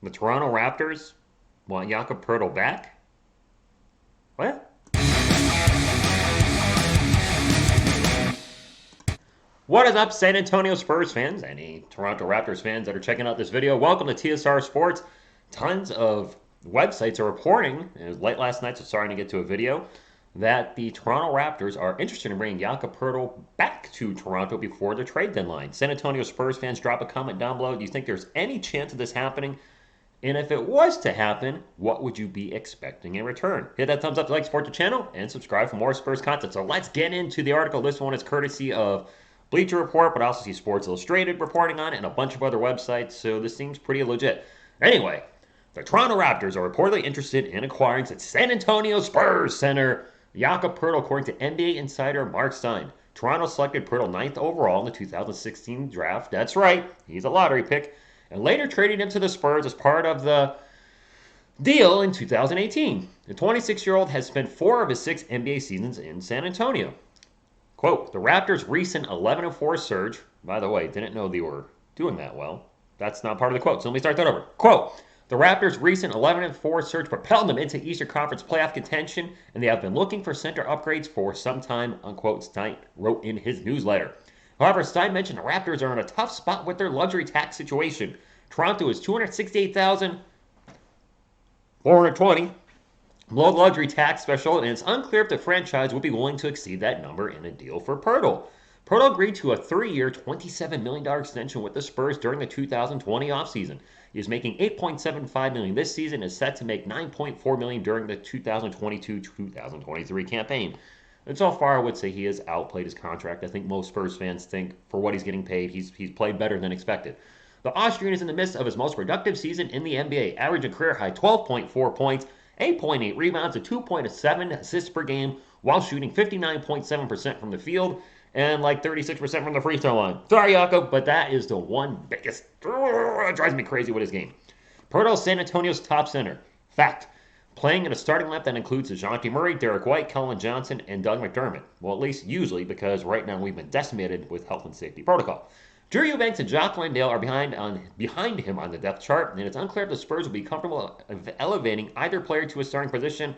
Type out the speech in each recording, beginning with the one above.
The Toronto Raptors want Jakob Poeltl back? What? What is up, San Antonio Spurs fans? Any Toronto Raptors fans that are checking out this video? Welcome to TSR Sports. Tons of websites are reporting, it was late last night, so sorry to get to a video, that the Toronto Raptors are interested in bringing Jakob Poeltl back to Toronto before the trade deadline. San Antonio Spurs fans, drop a comment down below. Do you think there's any chance of this happening? And if it was to happen, what would you be expecting in return? Hit that thumbs up to like, support the channel, and subscribe for more Spurs content. So let's get into the article. This one is courtesy of Bleacher Report, but I also see Sports Illustrated reporting on it and a bunch of other websites, so this seems pretty legit. Anyway, the Toronto Raptors are reportedly interested in acquiring its San Antonio Spurs center Jakob Poeltl, according to NBA insider Mark Stein. Toronto selected Poeltl 9th overall in the 2016 draft. That's right, he's a lottery pick, and later traded him to the Spurs as part of the deal in 2018. The 26-year-old has spent 4 of his 6 NBA seasons in San Antonio. Quote, the Raptors' recent 11-4 surge, by the way, didn't know they were doing that well. That's not part of the quote, so let me start that over. Quote, the Raptors' recent 11-4 surge propelled them into Eastern Conference playoff contention, and they have been looking for center upgrades for some time, unquote, Stein wrote in his newsletter. However, Stein mentioned the Raptors are in a tough spot with their luxury tax situation. Toronto is $268,420 below the luxury tax threshold, and it's unclear if the franchise would be willing to exceed that number in a deal for Poeltl. Poeltl agreed to a 3-year, $27 million extension with the Spurs during the 2020 offseason. He is making $8.75 million this season and is set to make $9.4 million during the 2022-2023 campaign. And so far, I would say he has outplayed his contract. I think most Spurs fans think for what he's getting paid, he's played better than expected. The Austrian is in the midst of his most productive season in the NBA, averaging a career-high 12.4 points, 8.8 rebounds, and 2.7 assists per game, while shooting 59.7% from the field and like 36% from the free throw line. Sorry, Jakob, but that is the one biggest drives me crazy with his game. Poeltl, San Antonio's top center. Fact. Playing in a starting lineup that includes DeJounte Murray, Derek White, Colin Johnson, and Doug McDermott. Well, at least usually, because right now we've been decimated with health and safety protocol. Drew Eubanks and Jock Landale are behind him on the depth chart, and it's unclear if the Spurs will be comfortable elevating either player to a starting position.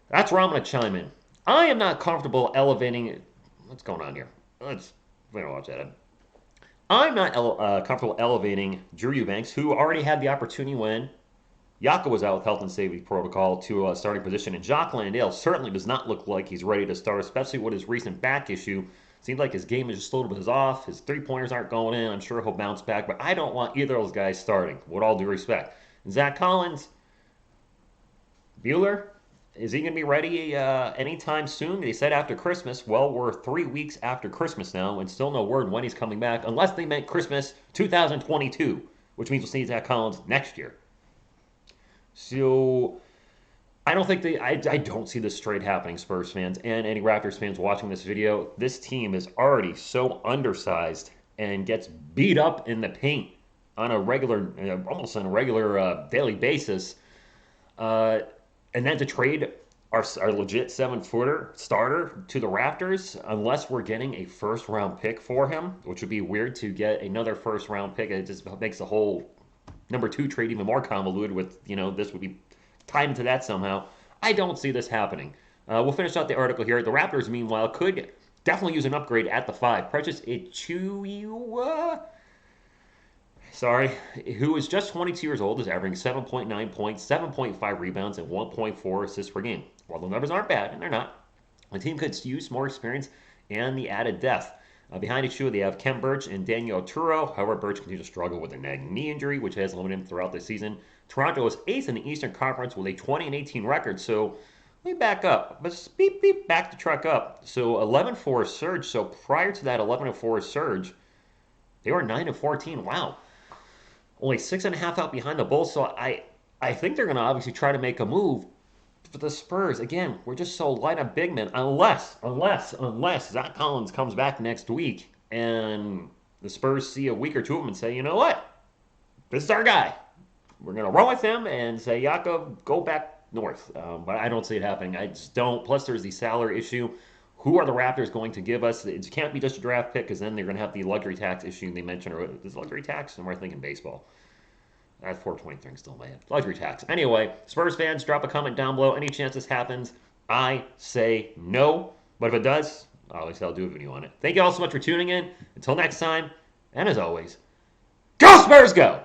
That's where I'm going to chime in. I am not comfortable elevating. What's going on here? We don't watch that. I'm not comfortable elevating Drew Eubanks, who already had the opportunity when Jakob was out with health and safety protocol, to a starting position, and Jock Landale certainly does not look like he's ready to start, especially with his recent back issue. Seems like his game is just a little bit off. His three-pointers aren't going in. I'm sure he'll bounce back, but I don't want either of those guys starting, with all due respect. Zach Collins, Bueller, is he going to be ready anytime soon? They said after Christmas. Well, we're 3 weeks after Christmas now, and still no word when he's coming back, unless they meant Christmas 2022, which means we'll see Zach Collins next year. So I don't think I don't see this trade happening, Spurs fans and any Raptors fans watching this video. This team is already so undersized and gets beat up in the paint on a regular, almost on a regular daily basis. And then to trade our legit 7-footer starter to the Raptors, unless we're getting a first-round pick for him, which would be weird to get another first-round pick. It just makes the whole number 2 trade even more convoluted with, this would be tied into that somehow. I don't see this happening. We'll finish out the article here. The Raptors, meanwhile, could definitely use an upgrade at the 5. Precious Achiuwa, who is just 22 years old, is averaging 7.9 points, 7.5 rebounds, and 1.4 assists per game. While the numbers aren't bad, and they're not, the team could use more experience and the added depth. Behind Achiuwa, they have Kem Birch and Daniel Turo. However, Birch continues to struggle with a nagging knee injury, which has limited him throughout the season. Toronto is 8th in the Eastern Conference with a 20-18 record. So let me back up. Let's back the truck up. So 11-4 surge. So prior to that 11-4 surge, they were 9-14. Wow. Only 6.5 out behind the Bulls. So I think they're going to obviously try to make a move. For the Spurs, again, we're just so light on big men. Unless Zach Collins comes back next week and the Spurs see a week or two of him and say, you know what? This is our guy. We're going to run with him and say, Jakob, go back north. But I don't see it happening. I just don't. Plus, there's the salary issue. Who are the Raptors going to give us? It can't be just a draft pick, because then they're going to have the luxury tax issue they mentioned. Or is luxury tax? Or am I thinking baseball? That's 423 still, man. Luxury tax. Anyway, Spurs fans, drop a comment down below. Any chance this happens? I say no. But if it does, obviously I'll do a video on it. Thank you all so much for tuning in. Until next time, and as always, go Spurs go!